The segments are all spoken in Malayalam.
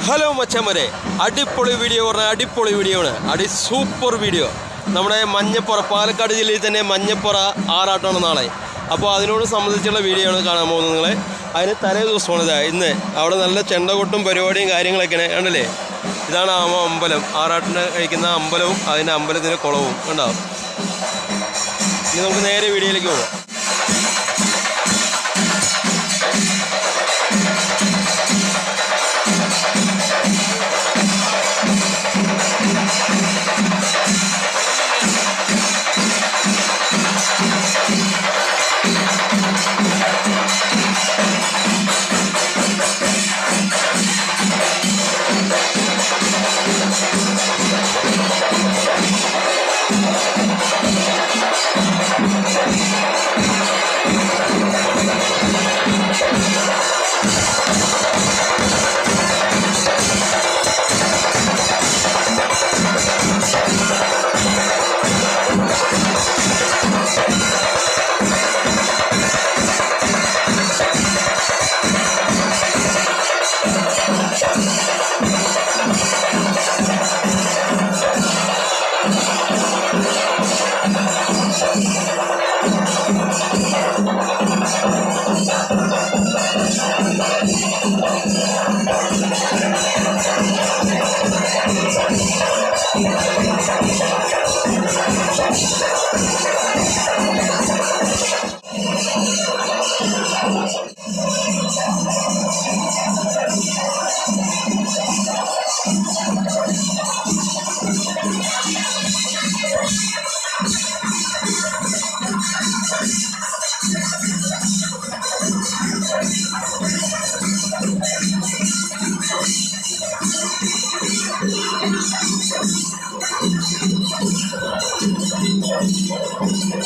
ഹലോ മച്ചന്മാരെ, അടിപൊളി വീഡിയോ പറഞ്ഞാൽ അടിപൊളി വീഡിയോ ആണ്. Super video. നമ്മുടെ മഞ്ഞപ്പുറ, പാലക്കാട് ജില്ലയിൽ തന്നെ മഞ്ഞപ്പുറ ആറാട്ടമാണ് നാളെ. അപ്പോൾ അതിനോട് സംബന്ധിച്ചുള്ള വീഡിയോ ആണ് കാണാൻ പോകുന്നത് നിങ്ങളെ. അതിന് തലേ ദിവസമാണ് ഇന്ന്. അവിടെ നല്ല ചെണ്ടകൊട്ടും പരിപാടിയും കാര്യങ്ങളൊക്കെയാണ് കണ്ടല്ലേ. ഇതാണ് ആ അമ്പലം, ആറാട്ടിന് കഴിക്കുന്ന അമ്പലവും അതിൻ്റെ അമ്പലത്തിൻ്റെ കുളവും ഉണ്ടാവും. ഇനി നമുക്ക് നേരെ വീഡിയോയിലേക്ക് പോകാം.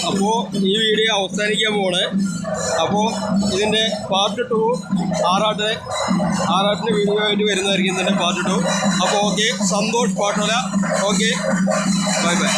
അപ്പോൾ ഈ വീഡിയോ അവസാനിക്കാൻ പോവാണ്. അപ്പോൾ ഇതിൻ്റെ പാർട്ട് 2 ആറാട്ടിൻ്റെ വീഡിയോ ആയിട്ട് വരുന്നതായിരിക്കും ഇതിൻ്റെ പാർട്ട് 2. അപ്പോൾ okay, Santhosh Pattola. Okay, bye by.